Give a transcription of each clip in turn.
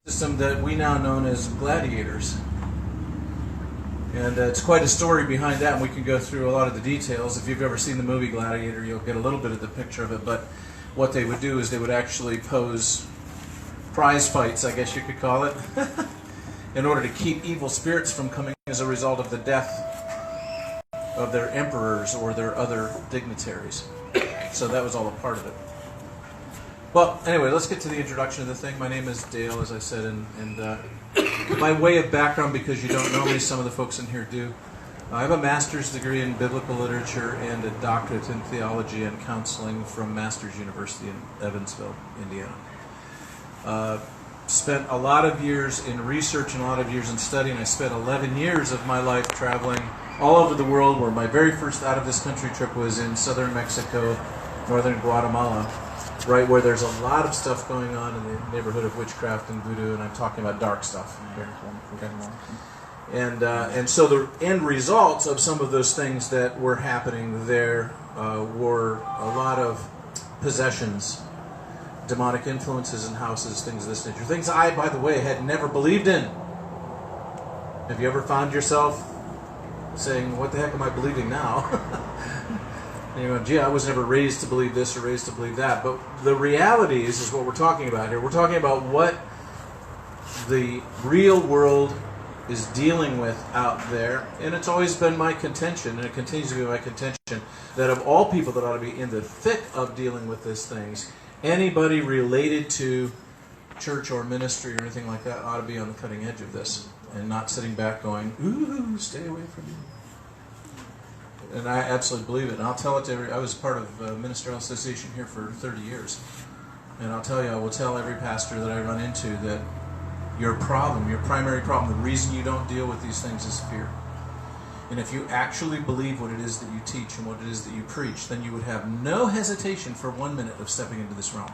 System that we now know as gladiators. And it's quite a story behind that, and we can go through a lot of the details. If you've ever seen the movie Gladiator, you'll get a little bit of the picture of it, but what they would do is they would actually pose prize fights, I guess you could call it, in order to keep evil spirits from coming as a result of the death of their emperors or their other dignitaries. So that was all a part of it. Well, anyway, let's get to the introduction of the thing. My name is Dale, as I said, and by way of background, because you don't know me, some of the folks in here do, I have a master's degree in biblical literature and a doctorate in theology and counseling from Masters University in Evansville, Indiana. Spent a lot of years in research and a lot of years in study, and I spent 11 years of my life traveling all over the world, where my very first out-of-this-country trip was in southern Mexico, northern Guatemala, right where there's a lot of stuff going on in the neighborhood of witchcraft and voodoo, and I'm talking about dark stuff. And so the end results of some of those things that were happening there were a lot of possessions, demonic influences in houses, things of this nature. Things I, by the way, had never believed in. Have you ever found yourself saying, what the heck am I believing now? And you're going, gee, I was never raised to believe this or raised to believe that. But the reality is what we're talking about here. We're talking about what the real world is dealing with out there. And it's always been my contention, and it continues to be my contention, that of all people that ought to be in the thick of dealing with these things, anybody related to church or ministry or anything like that ought to be on the cutting edge of this and not sitting back going, ooh, stay away from me. And I absolutely believe it. And I'll tell it to I was part of a ministerial association here for 30 years. And I'll tell you, I will tell every pastor that I run into that your problem, your primary problem, the reason you don't deal with these things is fear. And if you actually believe what it is that you teach and what it is that you preach, then you would have no hesitation for 1 minute of stepping into this realm.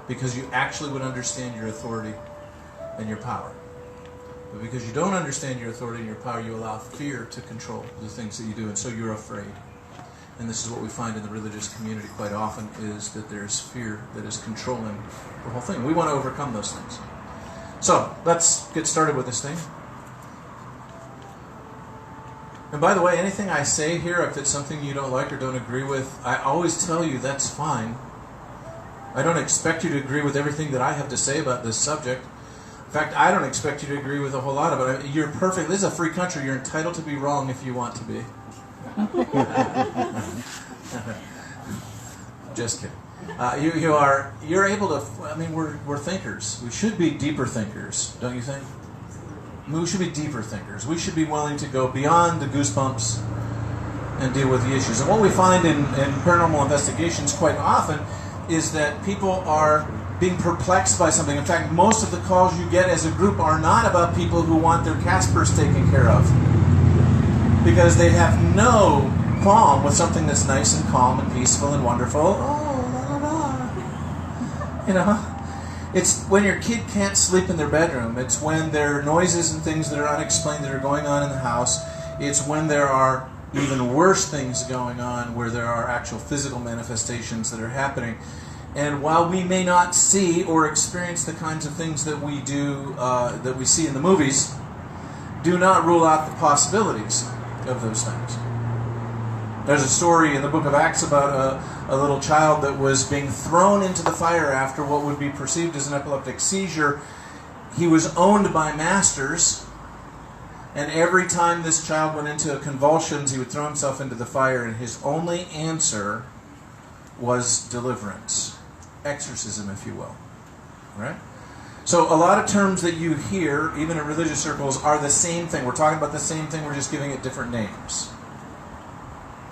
Because you actually would understand your authority and your power. But because you don't understand your authority and your power, you allow fear to control the things that you do, and so you're afraid. And this is what we find in the religious community quite often, is that there's fear that is controlling the whole thing. We want to overcome those things. So, let's get started with this thing. And by the way, anything I say here, if it's something you don't like or don't agree with, I always tell you that's fine. I don't expect you to agree with everything that I have to say about this subject. In fact, I don't expect you to agree with a whole lot of it. You're perfect. This is a free country. You're entitled to be wrong if you want to be. Just kidding. You're able to. I mean, we're thinkers. We should be deeper thinkers, don't you think? We should be deeper thinkers. We should be willing to go beyond the goosebumps and deal with the issues. And what we find in paranormal investigations quite often is that people are being perplexed by something. In fact, most of the calls you get as a group are not about people who want their Caspers taken care of, because they have no qualm with something that's nice and calm and peaceful and wonderful. Oh, la, la, la. You know, it's when your kid can't sleep in their bedroom. It's when there are noises and things that are unexplained that are going on in the house. It's when there are even worse things going on, where there are actual physical manifestations that are happening. And while we may not see or experience the kinds of things that we do, that we see in the movies, do not rule out the possibilities of those things. There's a story in the book of Acts about a little child that was being thrown into the fire after what would be perceived as an epileptic seizure. He was owned by masters, and every time this child went into convulsions, he would throw himself into the fire, and his only answer was deliverance. Exorcism, if you will. Right? So a lot of terms that you hear, even in religious circles, are the same thing. We're talking about the same thing, we're just giving it different names.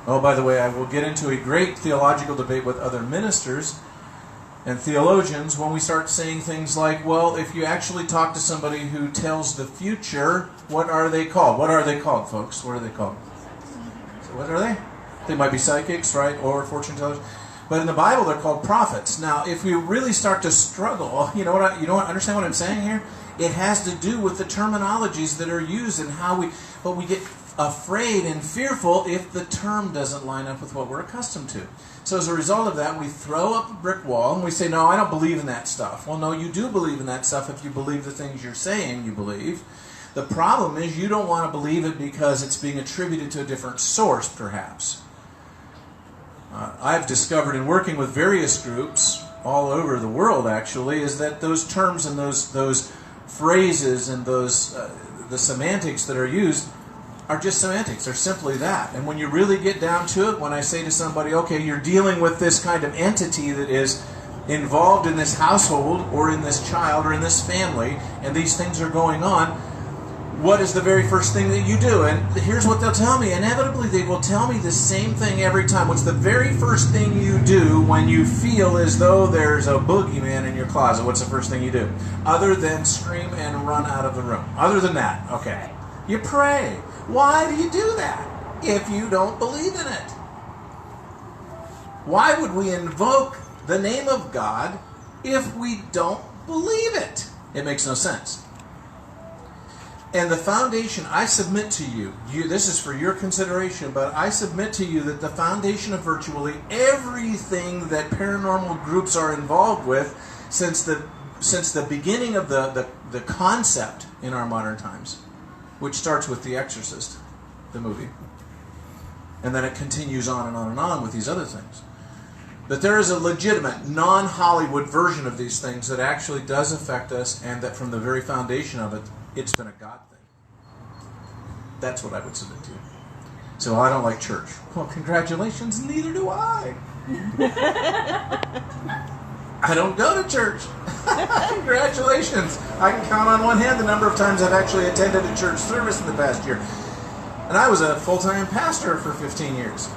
Oh, by the way, I will get into a great theological debate with other ministers and theologians when we start saying things like, well, if you actually talk to somebody who tells the future, what are they called? What are they called, folks? What are they called? So what are they? They might be psychics, right? Or fortune tellers. But in the Bible, they're called prophets. Now, if we really start to struggle, you know what? Understand what I'm saying here? It has to do with the terminologies that are used and how we get afraid and fearful if the term doesn't line up with what we're accustomed to. So as a result of that, we throw up a brick wall and we say, no, I don't believe in that stuff. Well, no, you do believe in that stuff if you believe the things you're saying you believe. The problem is you don't want to believe it because it's being attributed to a different source, perhaps. I've discovered in working with various groups all over the world, actually, is that those terms and those phrases and those the semantics that are used are just semantics. They're simply that. And when you really get down to it, when I say to somebody, okay, you're dealing with this kind of entity that is involved in this household or in this child or in this family, and these things are going on, what is the very first thing that you do? And here's what they'll tell me. Inevitably, they will tell me the same thing every time. What's the very first thing you do when you feel as though there's a boogeyman in your closet? What's the first thing you do? Other than scream and run out of the room. Other than that, okay. You pray. Why do you do that if you don't believe in it? Why would we invoke the name of God if we don't believe it? It makes no sense. And the foundation, I submit to you, this is for your consideration, but I submit to you that the foundation of virtually everything that paranormal groups are involved with since the beginning of the concept in our modern times, which starts with The Exorcist, the movie, and then it continues on and on and on with these other things. That there is a legitimate, non-Hollywood version of these things that actually does affect us, and that from the very foundation of it, it's been a God thing. That's what I would submit to you. So I don't like church. Well, congratulations, neither do I. I don't go to church. Congratulations. I can count on one hand the number of times I've actually attended a church service in the past year. And I was a full-time pastor for 15 years.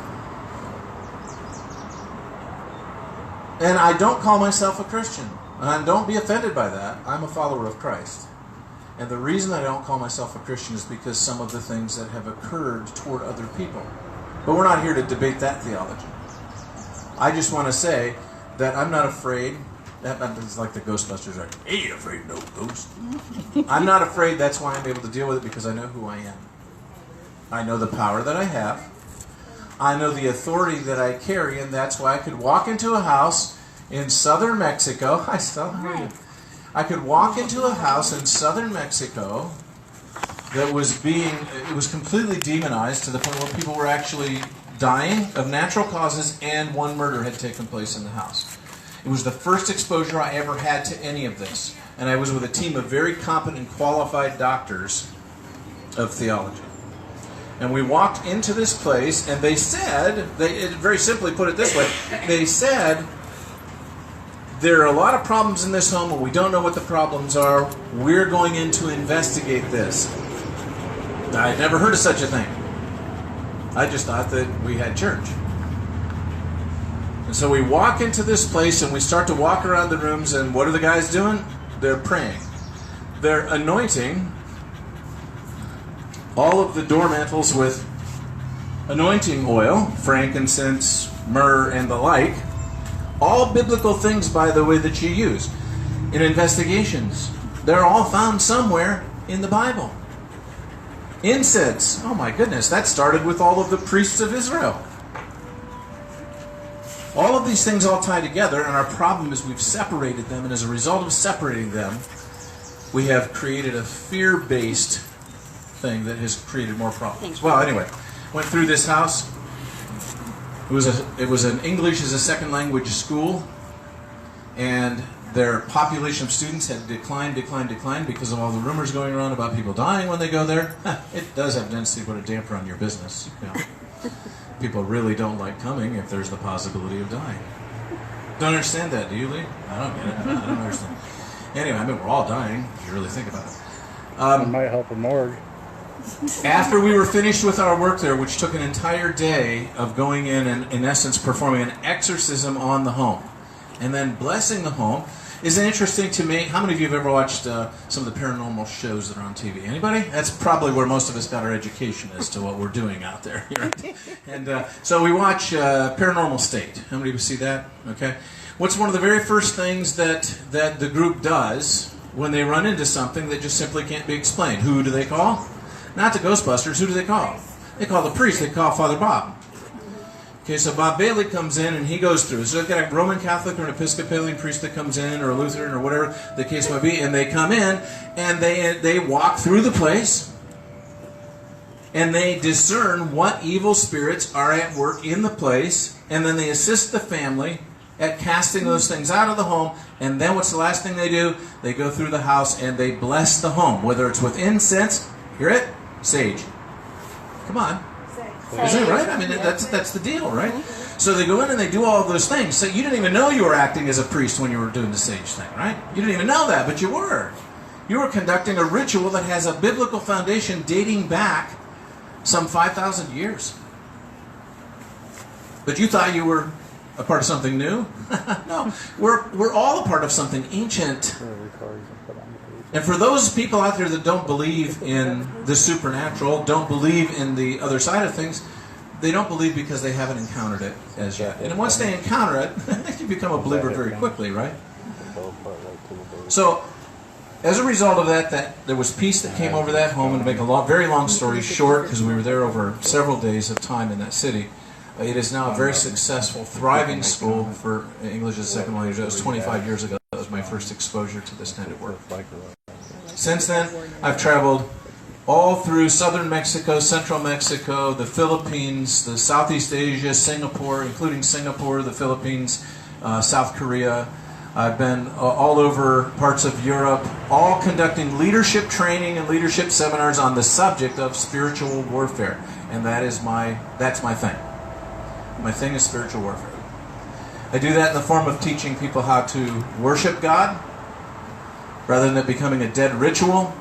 And I don't call myself a Christian. And don't be offended by that. I'm a follower of Christ. And the reason I don't call myself a Christian is because some of the things that have occurred toward other people. But we're not here to debate that theology. I just want to say that I'm not afraid. It's like the Ghostbusters are, hey, afraid no ghost. I'm not afraid. That's why I'm able to deal with it, because I know who I am. I know the power that I have. I know the authority that I carry, and that's why I could walk into a house in southern Mexico. I could walk into a house in southern Mexico that was completely demonized to the point where people were actually dying of natural causes, and one murder had taken place in the house. It was the first exposure I ever had to any of this. And I was with a team of very competent and qualified doctors of theology. And we walked into this place, and they said, very simply put it this way, they said, there are a lot of problems in this home, and we don't know what the problems are. We're going in to investigate this. I had never heard of such a thing. I just thought that we had church. And so we walk into this place, and we start to walk around the rooms, and what are the guys doing? They're praying. They're anointing all of the door mantles with anointing oil, frankincense, myrrh, and the like. All biblical things, by the way, that you use in investigations. They're all found somewhere in the Bible. Incense. Oh my goodness, that started with all of the priests of Israel. All of these things all tie together, and our problem is we've separated them, and as a result of separating them, we have created a fear-based thing that has created more problems. Well, anyway, went through this house. It was an English as a second language school, and their population of students had declined because of all the rumors going around about people dying when they go there. It does have a tendency to put a damper on your business. You know. People really don't like coming if there's the possibility of dying. Don't understand that, do you, Lee? I don't get it. I don't understand. Anyway, I mean, we're all dying, if you really think about it. It might help a morgue. After we were finished with our work there, which took an entire day of going in and, in essence, performing an exorcism on the home, and then blessing the home, is it interesting to me? How many of you have ever watched some of the paranormal shows that are on TV? Anybody? That's probably where most of us got our education as to what we're doing out there. Right? And so we watch Paranormal State. How many of you see that? Okay. What's one of the very first things that the group does when they run into something that just simply can't be explained? Who do they call? Not the Ghostbusters. Who do they call? They call the priest. They call Father Bob. Okay, so Bob Bailey comes in and he goes through. So they've got a Roman Catholic or an Episcopalian priest that comes in, or a Lutheran or whatever the case might be, and they come in and they walk through the place and they discern what evil spirits are at work in the place, and then they assist the family at casting those things out of the home. And then what's the last thing they do? They go through the house and they bless the home, whether it's with incense. Hear it? Sage. Come on. Is that right? I mean, that's the deal, right? So they go in and they do all of those things. So you didn't even know you were acting as a priest when you were doing the sage thing, right? You didn't even know that, but you were. You were conducting a ritual that has a biblical foundation dating back some 5,000 years. But you thought you were a part of something new? No, we're all a part of something ancient. And for those people out there that don't believe in the supernatural, don't believe in the other side of things, they don't believe because they haven't encountered it as yet. And once they encounter it, you become a believer very quickly, right? So, as a result of that there was peace that came over that home. And to make a very long story short, because we were there over several days of time in that city, it is now a very successful, thriving school for English as a second language. That was 25 years ago. That was my first exposure to this kind of work. Since then, I've traveled all through southern Mexico, central Mexico, the Philippines, the Southeast Asia, Singapore, including Singapore, the Philippines, South Korea. I've been all over parts of Europe, all conducting leadership training and leadership seminars on the subject of spiritual warfare. And that's my thing. My thing is spiritual warfare. I do that in the form of teaching people how to worship God, rather than it becoming a dead ritual,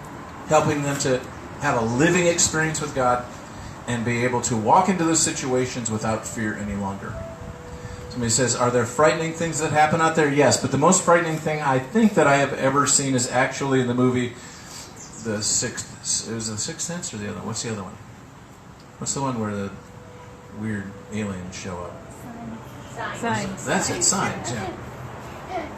helping them to have a living experience with God and be able to walk into those situations without fear any longer. Somebody says, are there frightening things that happen out there? Yes, but the most frightening thing I think that I have ever seen is actually in the movie The Sixth. It was The Sixth Sense or the other one? What's the other one? What's the one where the weird aliens show up? Signs. That's it, Signs, yeah.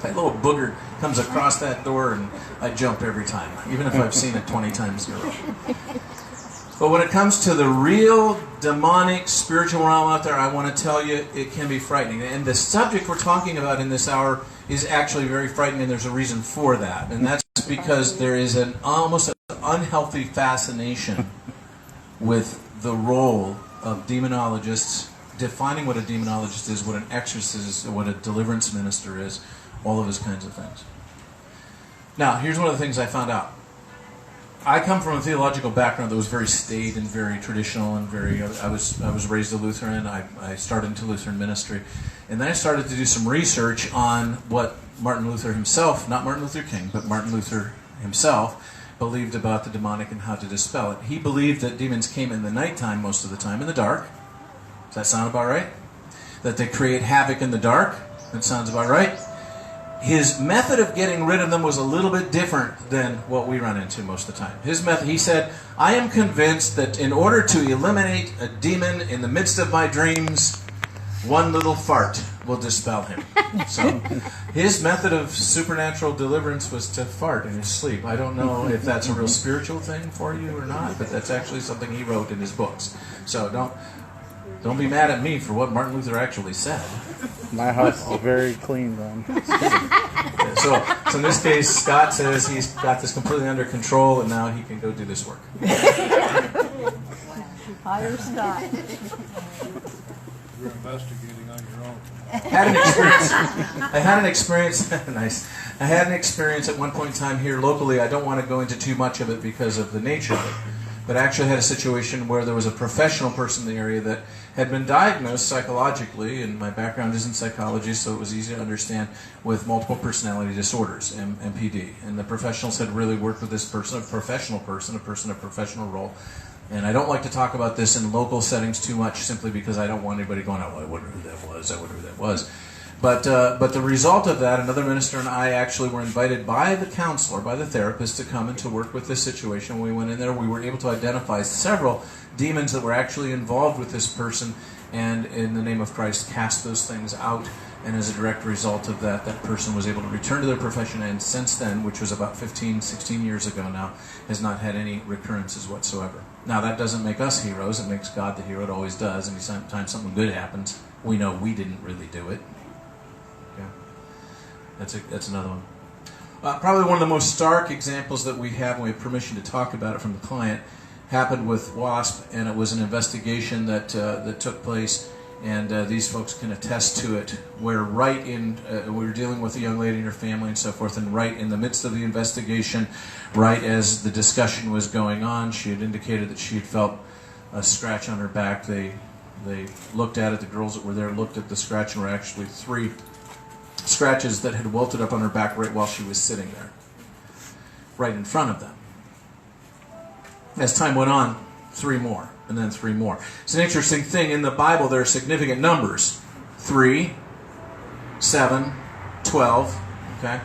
That little booger comes across that door and I jump every time, even if I've seen it 20 times in a row. But when it comes to the real demonic spiritual realm out there, I want to tell you it can be frightening. And the subject we're talking about in this hour is actually very frightening, and there's a reason for that. And that's because there is an almost an unhealthy fascination with the role of demonologists, defining what a demonologist is, what an exorcist is, what a deliverance minister is, all of those kinds of things. Now, here's one of the things I found out. I come from a theological background that was very staid and very traditional and very. I was raised a Lutheran. I started into Lutheran ministry, and then I started to do some research on what Martin Luther himself, not Martin Luther King, but Martin Luther himself, believed about the demonic and how to dispel it. He believed that demons came in the nighttime most of the time, in the dark. Does that sound about right? That they create havoc in the dark. That sounds about right. His method of getting rid of them was a little bit different than what we run into most of the time. His method, he said, I am convinced that in order to eliminate a demon in the midst of my dreams, one little fart will dispel him. So his method of supernatural deliverance was to fart in his sleep. I don't know if that's a real spiritual thing for you or not, but that's actually something he wrote in his books. So don't be mad at me for what Martin Luther actually said. My house is very clean, then. So in this case, Scott says he's got this completely under control, and now he can go do this work. Hire Scott. You're investigating on your own. I had an experience at one point in time here locally. I don't want to go into too much of it because of the nature of it. But I actually had a situation where there was a professional person in the area that had been diagnosed psychologically, and my background is in psychology, so it was easy to understand, with multiple personality disorders, MPD. And the professionals had really worked with this person, a professional person, a person of professional role. And I don't like to talk about this in local settings too much, simply because I don't want anybody going, oh, I wonder who that was, I wonder who that was. But the result of that, another minister and I actually were invited by the counselor, by the therapist, to come and to work with this situation. When we went in there, we were able to identify several demons that were actually involved with this person, and in the name of Christ, cast those things out And as a direct result of that, that person was able to return to their profession, and since then, which was about 15, 16 years ago now, has not had any recurrences whatsoever. Now, that doesn't make us heroes. It makes God the hero. It always does. And anytime something good happens, we know we didn't really do it. Yeah. That's another one. Probably one of the most stark examples that we have, and we have permission to talk about it from the client, happened with WASP, and it was an investigation that took place, and these folks can attest to it, where we were dealing with a young lady and her family and so forth, and right in the midst of the investigation, right as the discussion was going on, she had indicated that she had felt a scratch on her back. They looked at it, the girls that were there looked at the scratch, and were actually 3 scratches that had welted up on her back right while she was sitting there, right in front of them. As time went on, 3 more, and then 3 more. It's an interesting thing. In the Bible, there are significant numbers. 3, 7, 12. Okay?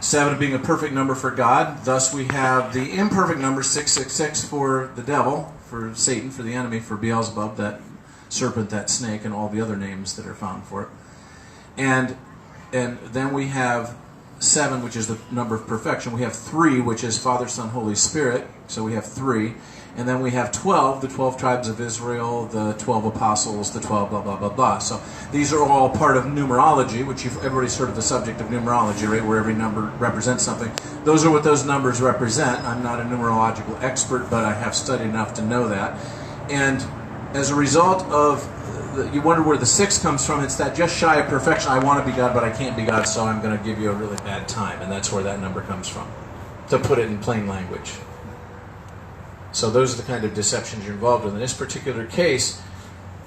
7 being a perfect number for God. Thus, we have the imperfect number 666 for the devil, for Satan, for the enemy, for Beelzebub, that serpent, that snake, and all the other names that are found for it. And then we have 7, which is the number of perfection. We have 3, which is Father, Son, Holy Spirit. So we have 3. And then we have 12, the 12 tribes of Israel, the 12 apostles, the 12 blah, blah, blah, blah. So these are all part of numerology, which everybody's heard of the subject of numerology, right, where every number represents something. Those are what those numbers represent. I'm not a numerological expert, but I have studied enough to know that. And as a result of you wonder where the 6 comes from. It's that just shy of perfection. I want to be God, but I can't be God, so I'm going to give you a really bad time. And that's where that number comes from, to put it in plain language. So those are the kind of deceptions you're involved in. In this particular case,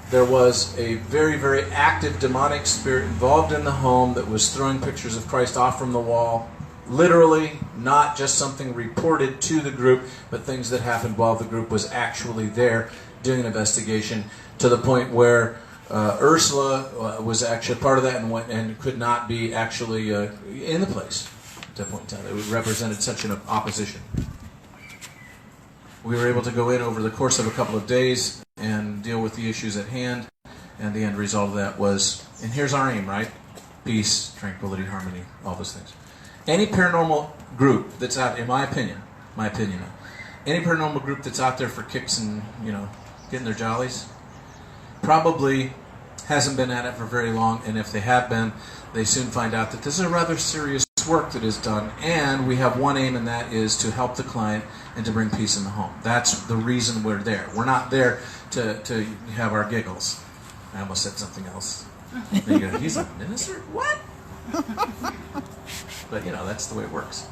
there was a very, very active demonic spirit involved in the home that was throwing pictures of Christ off from the wall. Literally, not just something reported to the group, but things that happened while the group was actually there doing an investigation, to the point where Ursula was actually part of that and could not be actually in the place at that point in time. It represented such an opposition. We were able to go in over the course of a couple of days and deal with the issues at hand, and the end result of that was, and here's our aim, right? Peace, tranquility, harmony, all those things. Any paranormal group that's out, in my opinion, any paranormal group that's out there for kicks and, getting their jollies, probably hasn't been at it for very long, and if they have been, they soon find out that this is a rather serious work that is done, and we have one aim, and that is to help the client and to bring peace in the home. That's the reason we're there. We're not there to have our giggles. I almost said something else. Then you go, he's a minister? What? But, that's the way it works.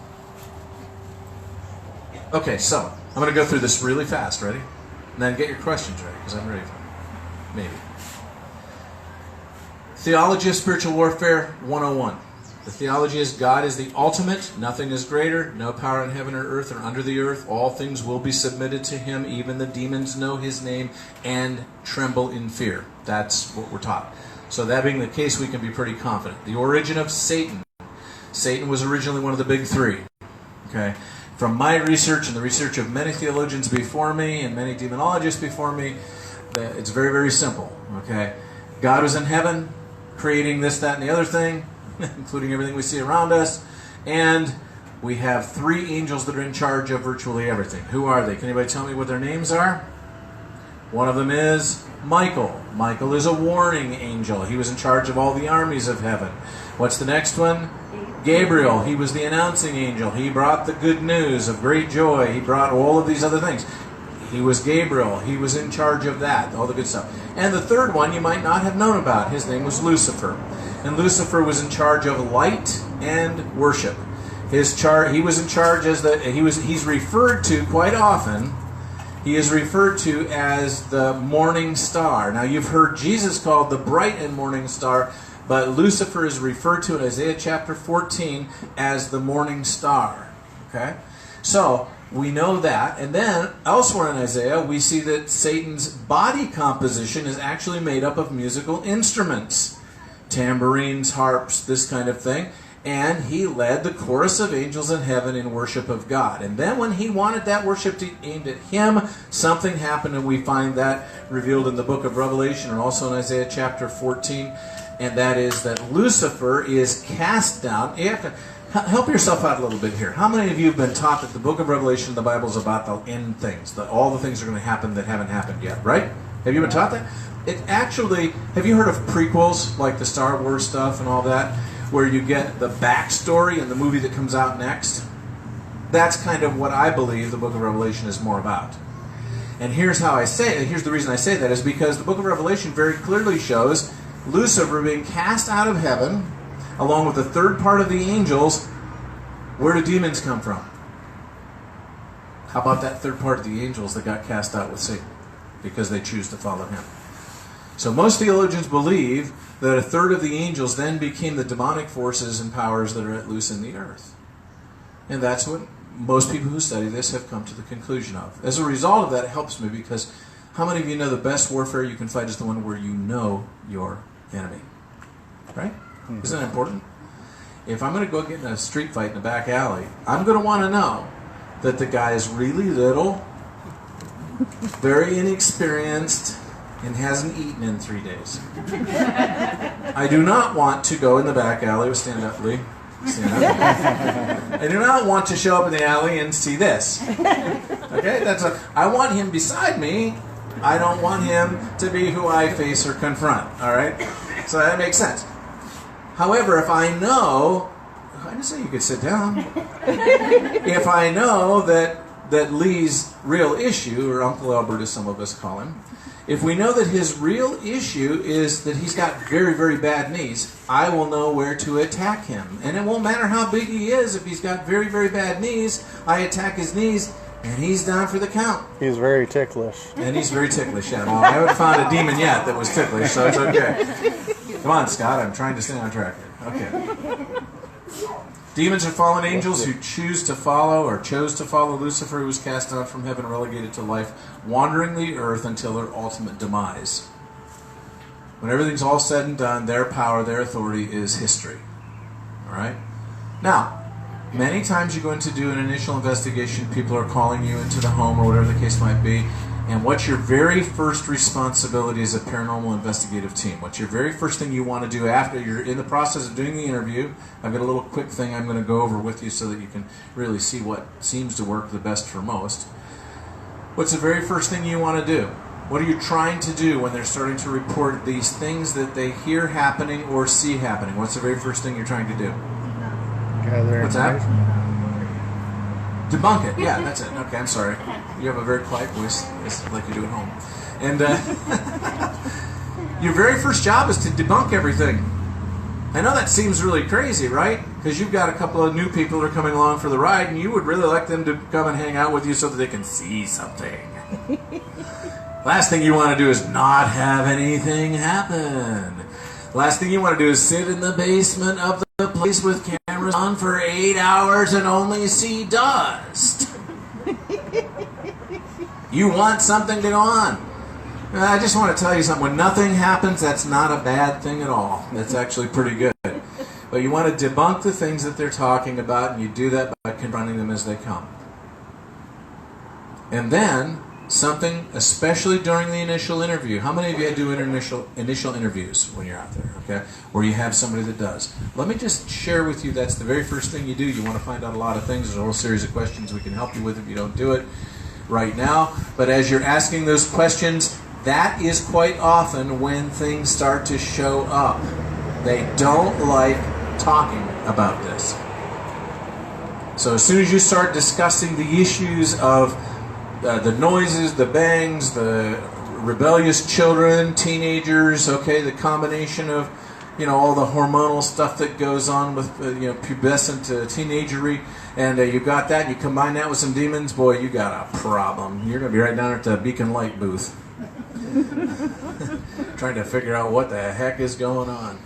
Okay, so I'm going to go through this really fast. Ready? And then get your questions ready, because I'm ready for them. Maybe. Theology of Spiritual Warfare 101. The theology is God is the ultimate, nothing is greater, no power in heaven or earth or under the earth. All things will be submitted to him, even the demons know his name and tremble in fear. That's what we're taught. So that being the case, we can be pretty confident. The origin of Satan. Satan was originally one of the big 3. Okay? From my research and the research of many theologians before me and many demonologists before me, it's very, very simple. Okay? God was in heaven, creating this, that, and the other thing, including everything we see around us, and we have 3 angels that are in charge of virtually everything. Who are they? Can anybody tell me what their names are? One of them is Michael. Michael is a warning angel. He was in charge of all the armies of heaven. What's the next one? Gabriel. He was the announcing angel. He brought the good news of great joy. He brought all of these other things. He was Gabriel. He was in charge of that, all the good stuff. And the third one you might not have known about. His name was Lucifer. And Lucifer was in charge of light and worship. He was in charge as he's referred to quite often. He is referred to as the morning star. Now you've heard Jesus called the bright and morning star, but Lucifer is referred to in Isaiah chapter 14 as the morning star. Okay? So we know that. And then elsewhere in Isaiah, we see that Satan's body composition is actually made up of musical instruments. Tambourines, harps, this kind of thing. And he led the chorus of angels in heaven in worship of God. And then when he wanted that worship aimed at him, something happened, and we find that revealed in the book of Revelation and also in Isaiah chapter 14. and that is that Lucifer is cast down. You have to help yourself out a little bit here. How many of you have been taught that the book of Revelation, the Bible, is about the end things, that all the things are going to happen that haven't happened yet, right? Have you been taught that? It actually, have you heard of prequels, like the Star Wars stuff and all that, where you get the backstory in the movie that comes out next? That's kind of what I believe the book of Revelation is more about. And here's how I say it. Here's the reason I say that is because the book of Revelation very clearly shows Lucifer being cast out of heaven, along with the third part of the angels. Where do demons come from? How about that third part of the angels that got cast out with Satan? Because they choose to follow him. So most theologians believe that a third of the angels then became the demonic forces and powers that are at loose in the earth. And that's what most people who study this have come to the conclusion of. As a result of that, it helps me because how many of you know the best warfare you can fight is the one where you know your enemy? Right? Isn't that important? If I'm going to go get in a street fight in a back alley, I'm going to want to know that the guy is really little, very inexperienced, and hasn't eaten in 3 days. I do not want to go in the back alley with stand up, Lee. Stand up. I do not want to show up in the alley and see this. Okay, I want him beside me. I don't want him to be who I face or confront. All right, so that makes sense. However, if I know, I didn't say you could sit down. If I know that Lee's real issue, or Uncle Albert as some of us call him, if we know that his real issue is that he's got very, very bad knees, I will know where to attack him. And it won't matter how big he is. If he's got very, very bad knees, I attack his knees, and he's down for the count. He's very ticklish. And he's very ticklish, yeah. Well, I haven't found a demon yet that was ticklish, so it's okay. Come on, Scott, I'm trying to stay on track here. Okay. Demons are fallen angels who choose to follow or chose to follow Lucifer, who was cast out from heaven, relegated to life, wandering the earth until their ultimate demise. When everything's all said and done, their power, their authority is history. All right? Now, many times you go in to do an initial investigation, people are calling you into the home or whatever the case might be, and what's your very first responsibility as a paranormal investigative team? What's your very first thing you want to do after you're in the process of doing the interview? I've got a little quick thing I'm going to go over with you so that you can really see what seems to work the best for most. What's the very first thing you want to do? What are you trying to do when they're starting to report these things that they hear happening or see happening? What's the very first thing you're trying to do? Gather What's that? information. Debunk it. Yeah, that's it. Okay, I'm sorry. You have a very quiet voice, it's like you do at home. And your very first job is to debunk everything. I know that seems really crazy, right? Because you've got a couple of new people that are coming along for the ride, and you would really like them to come and hang out with you so that they can see something. Last thing you want to do is not have anything happen. Last thing you want to do is sit in the basement of the place with cameras on for 8 hours and only see dust. You want something to go on. I just want to tell you something. When nothing happens, that's not a bad thing at all. That's actually pretty good. But you want to debunk the things that they're talking about, and you do that by confronting them as they come. And then, something, especially during the initial interview. How many of you do initial interviews when you're out there, okay? Where you have somebody that does. Let me just share with you, that's the very first thing you do. You want to find out a lot of things. There's a whole series of questions we can help you with if you don't do it right now. But as you're asking those questions, that is quite often when things start to show up. They don't like talking about this. So as soon as you start discussing the issues of the noises, the bangs, the rebellious children, teenagers, okay, the combination of, all the hormonal stuff that goes on with, pubescent teenagery, and you got that, you combine that with some demons, boy, you got a problem. You're going to be right down at the Beacon Light booth trying to figure out what the heck is going on.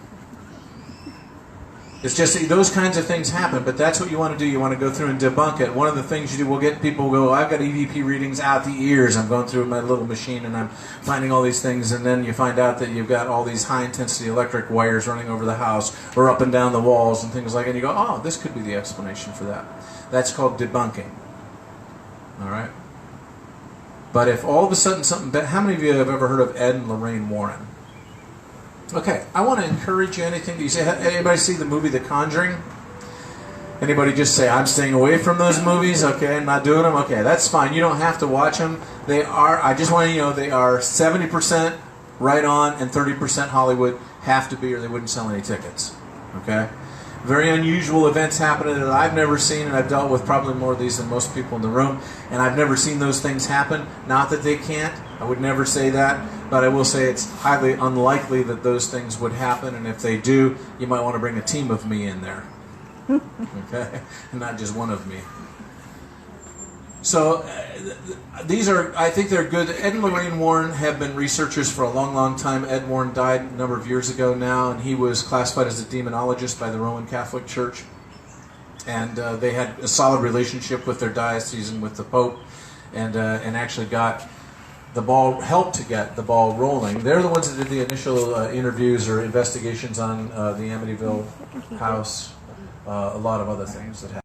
It's just those kinds of things happen, but that's what you want to do. You want to go through and debunk it. One of the things you do, we'll get people go, I've got EVP readings out the ears. I'm going through my little machine and I'm finding all these things, and then you find out that you've got all these high-intensity electric wires running over the house or up and down the walls and things like that. And you go, oh, this could be the explanation for that. That's called debunking. All right? But if all of a sudden something... How many of you have ever heard of Ed and Lorraine Warren? Okay, I want to encourage you. Anything that you say? Anybody see the movie The Conjuring? Anybody just say, I'm staying away from those movies? Okay, I'm not doing them? Okay, that's fine. You don't have to watch them. They are, I just want you to know, they are 70% right on and 30% Hollywood. Have to be or they wouldn't sell any tickets. Okay? Very unusual events happening that I've never seen, and I've dealt with probably more of these than most people in the room, and I've never seen those things happen. Not that they can't. I would never say that, but I will say it's highly unlikely that those things would happen, and if they do, you might want to bring a team of me in there. Okay? Not just one of me. So these are, I think they're good. Ed and Lorraine Warren have been researchers for a long, long time. Ed Warren died a number of years ago now, and he was classified as a demonologist by the Roman Catholic Church. And they had a solid relationship with their diocese and with the Pope, and actually got the ball, helped to get the ball rolling. They're the ones that did the initial interviews or investigations on the Amityville house, a lot of other things that happened.